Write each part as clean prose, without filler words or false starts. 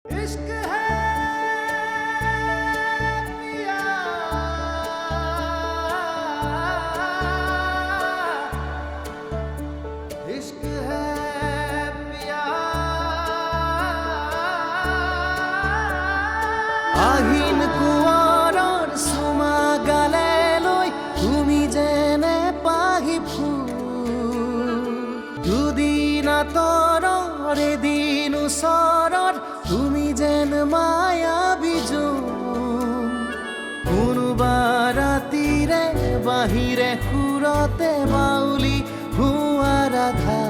इश्क है पिया इश्क है पिया আহিন কুঁৱৰৰ চুমা গালে লৈ তুমি যেনে পাহি ফুল দুদিন আঁতৰৰ এদিন ওচৰত তুমি যেন মায়াবী জোন কোনোবা ৰাতিৰে বাহিৰে সুৰতে বাউলি হোৱা ৰাধা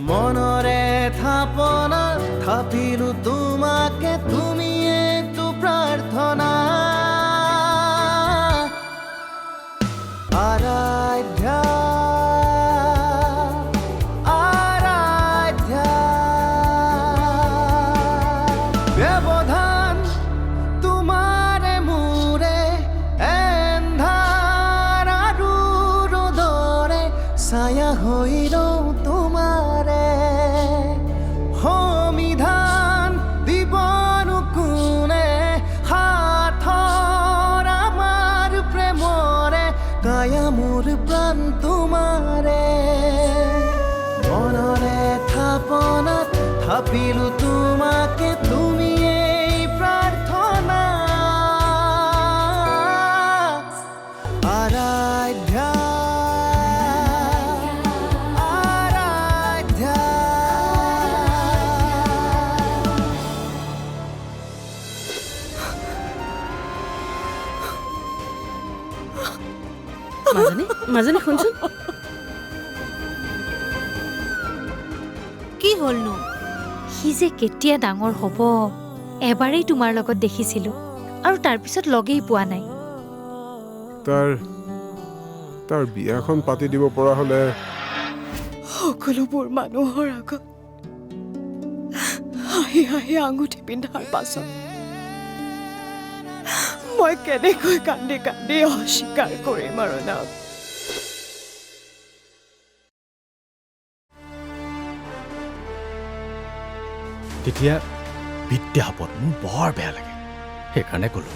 মনৰে থাপনা থাপিলো তোমাকে তুমি এইটো প্ৰাৰ্থনা আৰাধ্যা আৰাধ্যা ব্যৱধান তোমাৰে মোৰে এন্ধাৰ আৰু ৰ'দৰে ছায়া হৈ ৰওঁ তোমাৰে সমিধান দিবনো কোনে হাতৰ আমাৰ প্ৰেমৰে কায়া মোৰ প্ৰাণ তোমাৰে মনৰে থাপনাত থাপিলো তোমাকে তুমি এই প্ৰাৰ্থনা আৰাধ্যা আৰাধ্যা মাজনী শুনচোন কি হ'লনো? সি যে কেতিয়া ডাঙৰ হ'ব এবাৰেই তোমাৰ লগত দেখিছিলোঁ আৰু তাৰপিছত লগেই পোৱা নাই। তাৰ বিয়াখন পাতি দিব পৰা হ'লে সকলোবোৰ মানুহৰ আগত হাঁহি হাঁহি আঙুঠি পিন্ধাৰ পাছত মই কেনেকৈ কান্দি কান্দি অস্বীকাৰ কৰিম আৰু না তেতিয়া বিদ্যাপদ মোৰ বৰ বেয়া লাগে সেইকাৰণে ক'লো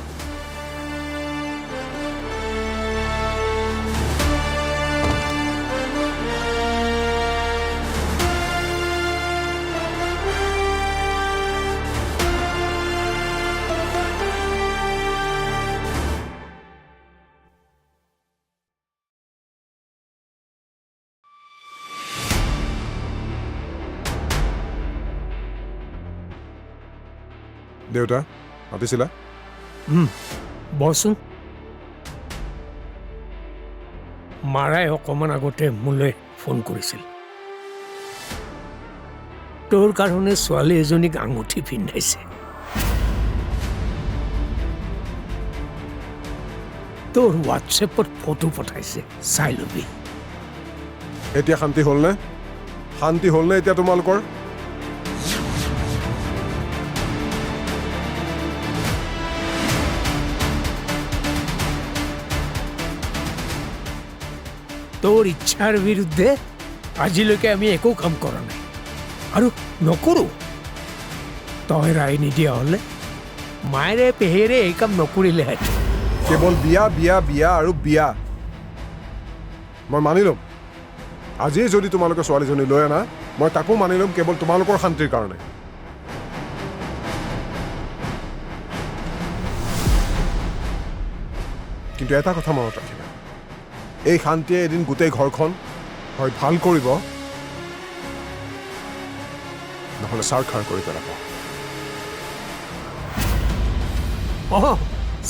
দেউতা মাতিছিলা বচোন মাৰাই অকণমান আগতে মোলৈ ফোন কৰিছিল তোৰ কাৰণে ছোৱালী এজনীক আঙুঠি পিন্ধাইছে তোৰ হোৱাটছএপত ফটো পঠাইছে চাই ল'বি এতিয়া শান্তি হ'লনে এতিয়া তোমালোকৰ তোৰ ইচ্ছাৰ বিৰুদ্ধে আজিলৈকে আমি একো কাম কৰা নাই আৰু নকৰোঁ তই ৰায় নিদিয়া হ'লে মায়েৰে পেহেৰে এই কাম নকৰিলেহেঁতেন কেৱল বিয়া বিয়া বিয়া আৰু বিয়া মই মানি ল'ম আজিয়ে যদি তোমালোকে ছোৱালীজনী লৈ আনা মই তাকো মানি ল'ম কেৱল তোমালোকৰ শান্তিৰ কাৰণে কিন্তু এটা কথা মনত ৰাখিবা এই শান্তিয়ে এদিন গোটেই ঘৰখন হয় ভাল কৰিব নহ'লে ছাৰখাৰ কৰি পেলাব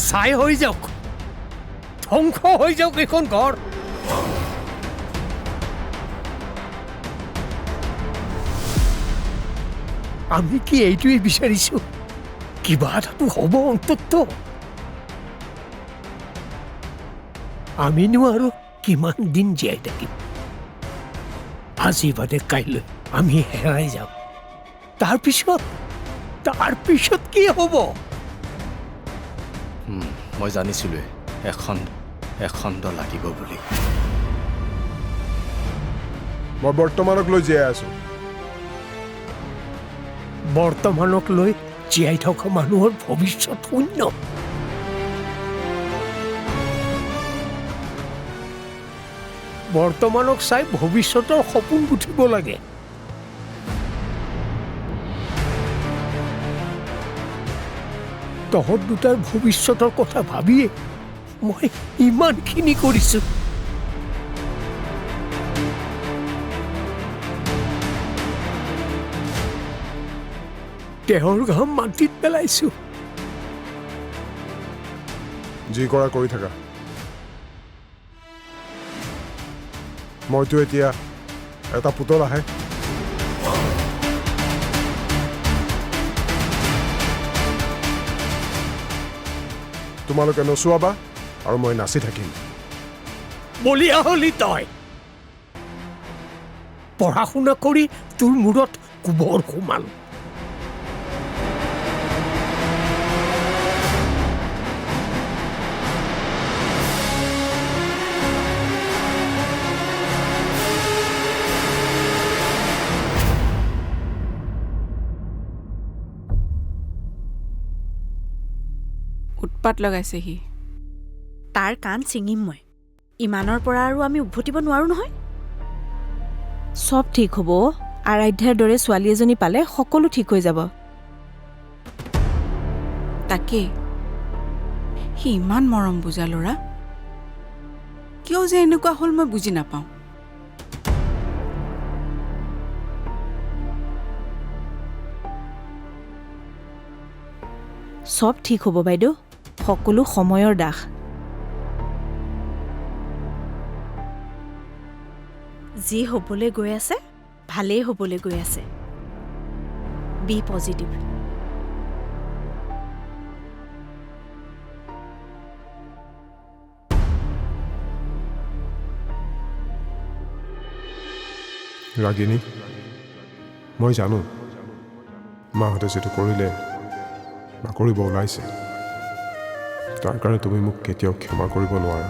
ছাই হৈ যাওক ধ্বংস হৈ যাওক এইখন ঘৰ আমি কি এইটোৱে বিচাৰিছো কিবা এটাতো হ'ব অন্তত আমিনো আৰু কিমান দিন জীয়াই থাকিম আজি বাদে কাইলৈ আমি হেৰাই যাম তাৰপিছত কি হ'ব মই জানিছিলোৱে এখণ্ড লাগিব বুলি মই বৰ্তমানক লৈ জীয়াই আছো বৰ্তমানক লৈ জীয়াই থকা মানুহৰ ভৱিষ্যত শূন্য। বৰ্তমানক চাই ভৱিষ্যতৰ সপোন গুঠিব লাগে। তহঁত দুটাৰ ভৱিষ্যতৰ কথা ভাবিয়ে মই ইমানখিনি কৰিছোঁ। দেহৰ ঘাম মাটিত পেলাইছোঁ। যি কৰা কৰি থাকা। মইতো এতিয়া এটা পুতলাহে। তোমালোকে নচুৱাবা আৰু মই নাচি থাকিম। বলিয়া হলি তই। পঢ়া শুনা কৰি তোৰ মূৰত গোবৰ সোমাল। উৎপাত লগাইছে সি। তাৰ কাণ ছিঙিম মই। ইমানৰ পৰা আৰু আমি উভতিব নোৱাৰো নহয়। চব ঠিক হ'ব। আৰাধ্যাৰ দৰে ছোৱালী এজনী পালে সকলো ঠিক হৈ যাব। তাকে সি ইমান মৰম বুজা ল'ৰা, কিয় যে এনেকুৱা হ'ল মই বুজি নাপাওঁ। চব ঠিক হ'ব বাইদেউ, সকলো সময়ৰ দাস। যি হ'বলৈ গৈ আছে ভালেই হ'বলৈ গৈ আছে। B positive. ৰাগিনী, মই জানো মাহঁতে যিটো কৰিলে বা কৰিব ওলাইছে, তাৰ কাৰণে তুমি মোক কেতিয়াও ক্ষমা কৰিব নোৱাৰা।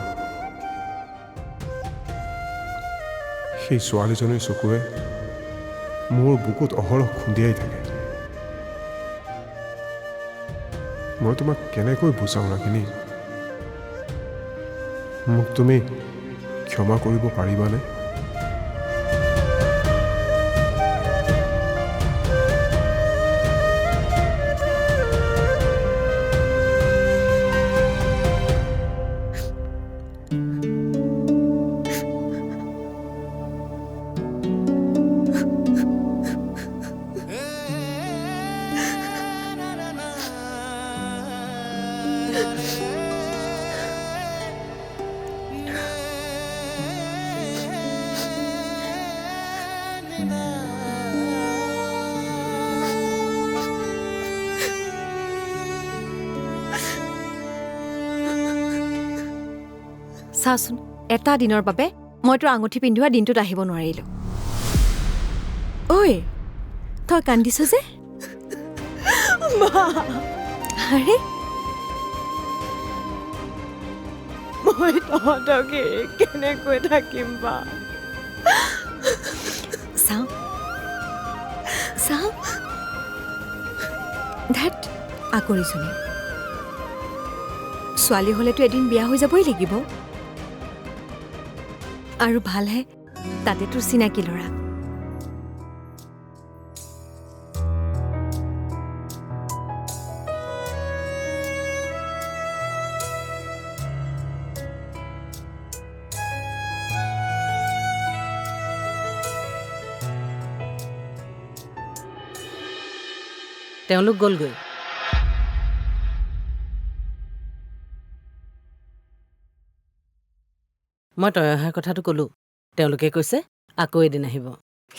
সেই ছোৱালীজনীৰ চকুৱে মোৰ বুকুত অহৰহ খুন্দিয়াই থাকে। মই তোমাক কেনেকৈ বুজাওঁ ৰাগিনী? মোক তুমি ক্ষমা কৰিব পাৰিবানে? চাচোন, এটা দিনৰ বাবে মই তোৰ আঙুঠি পিন্ধোৱা দিনটোত আহিব নোৱাৰিলোঁ। ঐ, তই কান্দিছ যে? আৰে মই তহঁতক এৰি কেনেকৈ থাকিম বা? চাওঁ চাওঁ, ধাত আকৰিজনী ছোৱালী হ'লেতো এদিন বিয়া হৈ যাবই লাগিব। আৰু ভালহে, তাতে তোৰ চিনাকি ল'ৰা। তেওঁলোক গ'লগৈ। মই তই অহাৰ কথাটো ক'লো, তেওঁলোকে কৈছে আকৌ এদিন আহিব।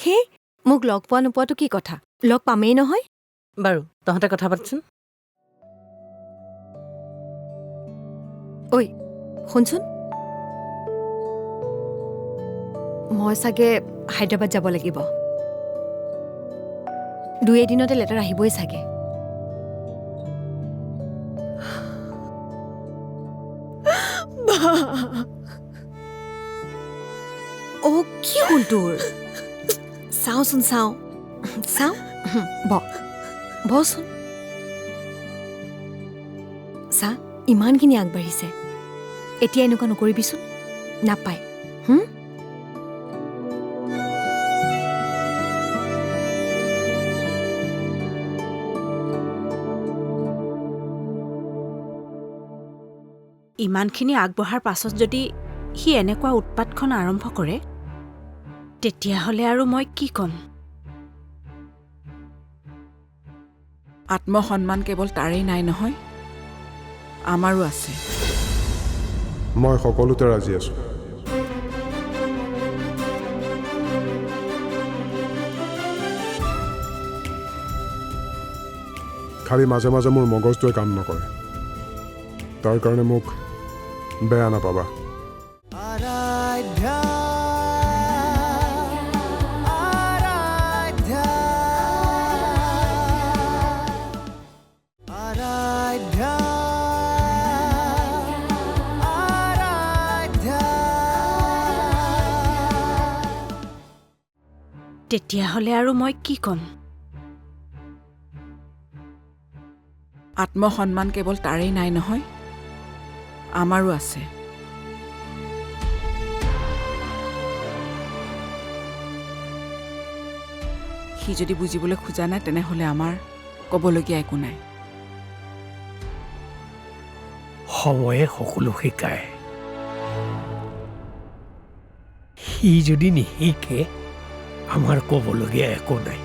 সেই মোক লগ পোৱা নোপোৱাটো কি কথা? লগ পামেই নহয়। বাৰু তহঁতে কথা পাতচোন। ঐ শুনচোন, মই চাগে হায়দৰাবাদ যাব লাগিব। 2 দিনতে লেটাৰ আহিবই চাগে। অ' কি হ'ল তোৰ? চাওঁচোন চাওঁ চাওঁ, ব বচোন চা ইমানখিনি আগবাঢ়িছে এতিয়া এনেকুৱা নকৰিবিচোন নাপায় ইমানখিনি আগবঢ়াৰ পাছত যদি সি এনেকুৱা উৎপাতখন আৰম্ভ কৰে তেতিয়াহ'লে আৰু মই কি ক'ম? আত্মসন্মান কেৱল তাৰেই নাই নহয়, আমাৰো আছে। মই সকলোতে ৰাজি আছোঁ। খালি মাজে মাজে মোৰ মগজটোৱে কাম নকৰে, তাৰ কাৰণে মোক বেয়া নাপাবা। আৰাধ্যা আৰাধ্যা আৰাধ্যা আৰাধ্যা তেতিয়াহ'লে আৰু মই কি ক'ম? আত্মসন্মান কেৱল তাৰেই নাই নহয়, আমাৰো আছে। সি যদি বুজিবলৈ খোজা নাই তেনেহ'লে আমাৰ ক'বলগীয়া একো নাই। সময়ে সকলো শিকায় সি যদি নিশিকে আমাৰ ক'বলগীয়া একো নাই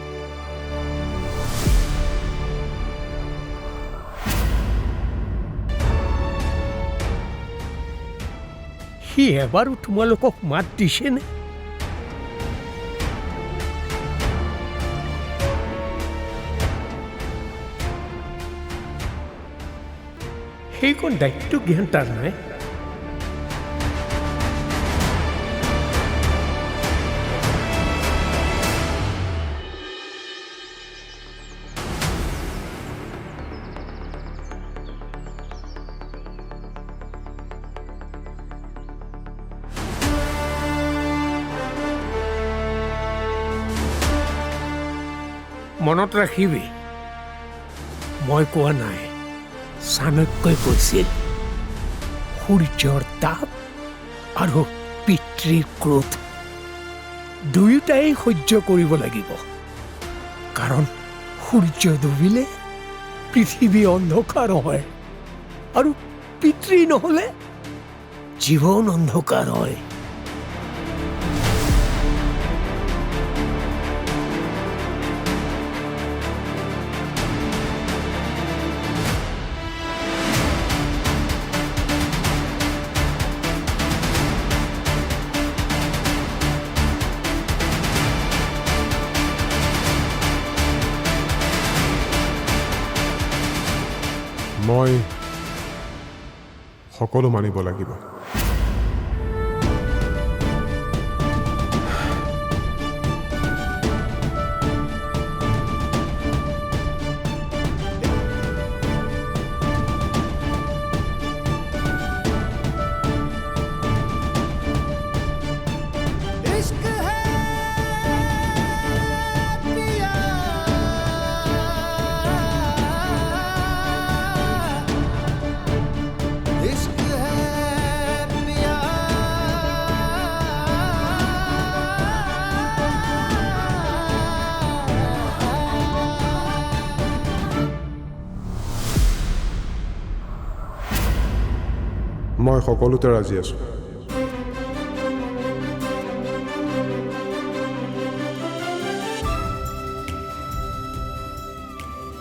সি এবাৰো তোমালোকক মাত দিছেনে? সেইকণ দায়িত্ব জ্ঞান তাৰ নাই। মনত ৰাখিবি মই কোৱা নাই, চাণক্যই কৈছিল সূৰ্যৰ তাপ আৰু পিতৃৰ ক্ৰোধ দুয়োটাই সহ্য কৰিব লাগিব, কাৰণ সূৰ্য ডুবিলে পৃথিৱী অন্ধকাৰ হয় আৰু পিতৃ নহ'লে জীৱন অন্ধকাৰ হয়। মই সকলো মানিব লাগিব। इश्क है पिया इश्क है पिया মই সকলোতে ৰাজি আছোঁ।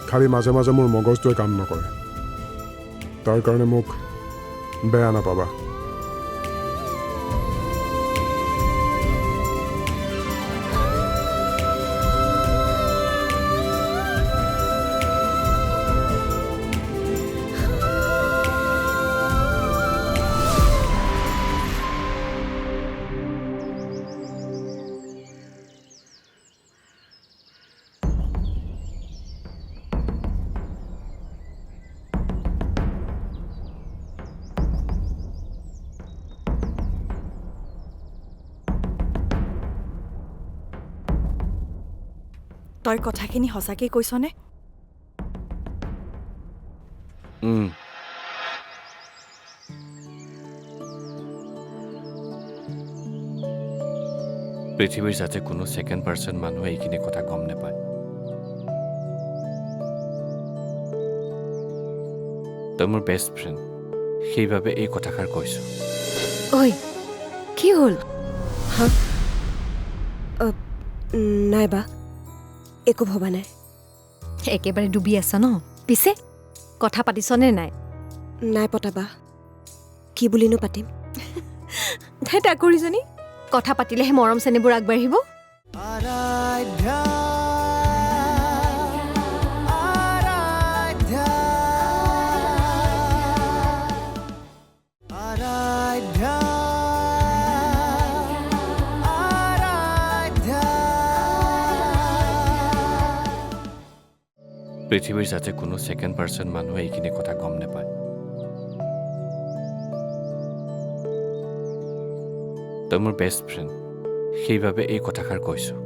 খালি মাজে মাজে মোৰ মগজটোৱে কাম নকৰে, তাৰ কাৰণে মোক বেয়া নাপাবা। তই কথাখিনি সঁচাকৈ কৈছনে? পৃথিৱীৰ যাতে কোনো ছেকেণ্ড পাৰ্চন মানুহে এইখিনি কথা গম নাপায়। তই মোৰ বেষ্ট ফ্ৰেণ্ড, সেইবাবে এই কথাষাৰ কৈছোঁ। ঐ কি হ'ল? নাই বা, একো ভবা নাই। একেবাৰে ডুবি আছ ন? পিছে কথা পাতিছনে নাই? নাই পতা বা, কি বুলিনো পাতিম? তাই তাকৰিজনী কথা পাতিলেহে মৰম চেনেবোৰ আগবাঢ়িব। আৰাধ্যা আৰাধ্যা আৰাধ্যা আৰাধ্যা পৃথিৱীৰ যাতে কোনো ছেকেণ্ড পাৰ্চন মানুহে এইখিনি কথা গম নাপায়। তই মোৰ বেষ্ট ফ্ৰেণ্ড, সেইবাবে এই কথাষাৰ কৈছোঁ।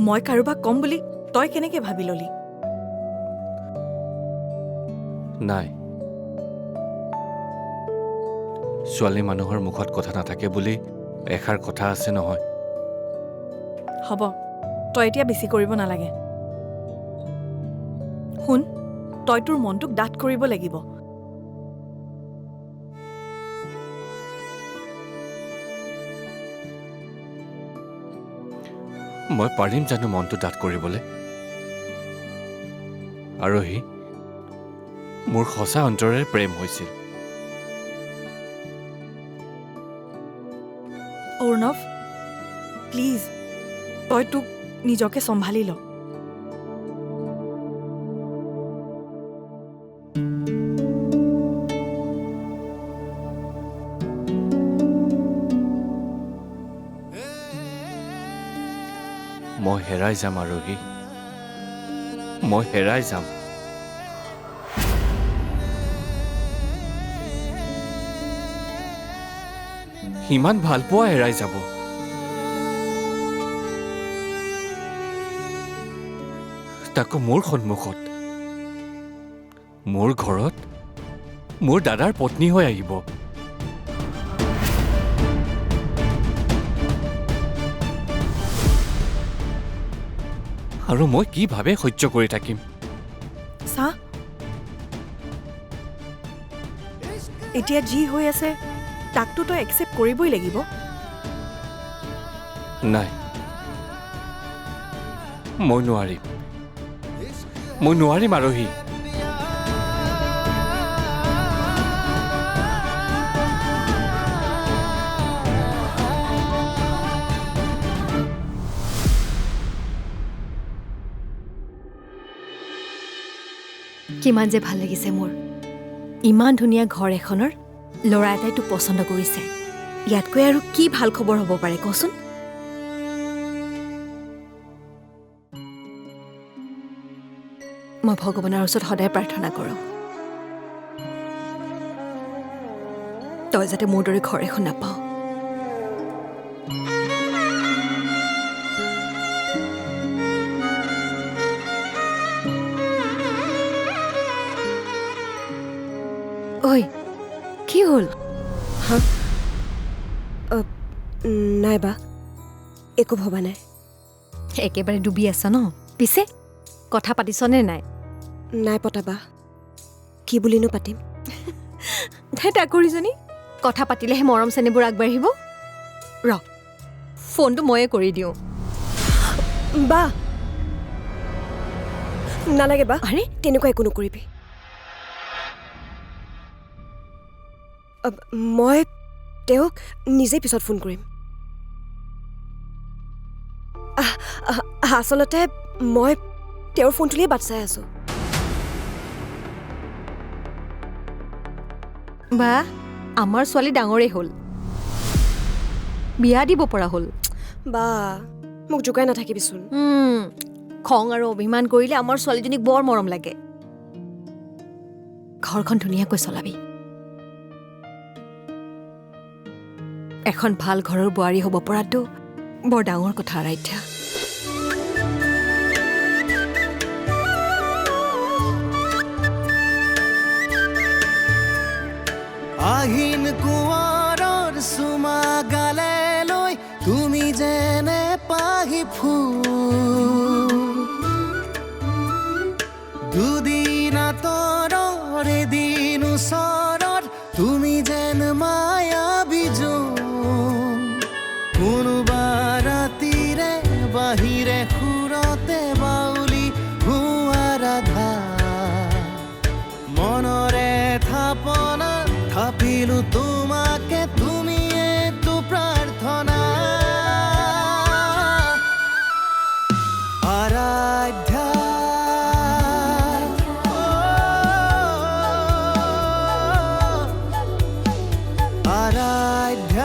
মই কাৰোবাক ক'ম বুলি তই কেনেকে ভাবি ললি? নাই, ছোৱালী মানুহৰ মুখত কথা নাথাকে বুলি এষাৰ কথা আছে নহয়। হ'ব, তই এতিয়া বেছি কৰিব নালাগে। শুন, তই তোৰ মনটোক ডাঠ কৰিব লাগিব। মই পাৰিম জানো মনটো ডাঠ কৰিবলৈ? আৰোহী, মোৰ সঁচা অন্তৰেৰে প্ৰেম হৈছিল। অৰ্ণৱ, প্লিজ তই তোক নিজকে চম্ভালি ল। মই হেৰাই যাম আৰোহী, মই হেৰাই যাম। ইমান ভাল পোৱা হেৰাই যাব। তাকো মোৰ সন্মুখত, মোৰ ঘৰত, মোৰ দাদাৰ পত্নী হৈ আহিব। আৰু মই কি ভাবে সহ্য কৰি থাকিম? চা, এতিয়া যি হৈ আছে তাকতো তই একচেপ্ট কৰিবই লাগিব। নাই, মই নোৱাৰিম, মই নোৱাৰিম আৰোহী। কিমান যে ভাল লাগিছে মোৰ। ইমান ধুনীয়া ঘৰ এখনৰ ল'ৰা এটাই তোক পচন্দ কৰিছে। ইয়াতকৈ আৰু কি ভাল খবৰ হ'ব পাৰে কচোন? মই ভগৱানৰ ওচৰত সদায় প্ৰাৰ্থনা কৰোঁ, তই যাতে মোৰ দৰে ঘৰ এখন নাপাওঁ। ঐ কি হ'ল? নাই বা, একো ভবা নাই। একেবাৰে ডুবি আছ ন? পিছে কথা পাতিছনে নাই? নাই পতা বা, কি বুলিনো পাতিম? তাই তাকৰিজনী কথা পাতিলেহে মৰম চেনেবোৰ আগবাঢ়িব। ৰ, ফোনটো ময়ে কৰি দিওঁ। বা নালাগে বা, আৰে তেনেকুৱা একো নকৰিবি। মই তেওঁক নিজেই পিছত ফোন কৰিম। আচলতে মই তেওঁৰ ফোনটোলেই বাট চাই আছোঁ। বা আমাৰ ছোৱালী ডাঙৰেই হ'ল, বিয়া দিব পৰা হ'ল। বা মোক জোকাই নাথাকিবিচোন। খং আৰু অভিমান কৰিলে আমাৰ ছোৱালীজনীক বৰ মৰম লাগে। ঘৰখন ধুনীয়াকৈ চলাবি। এখন ভাল ঘৰৰ বোৱাৰী হ'ব পৰাটো বৰ ডাঙৰ কথা আৰাধ্যা। আৰাধ্যা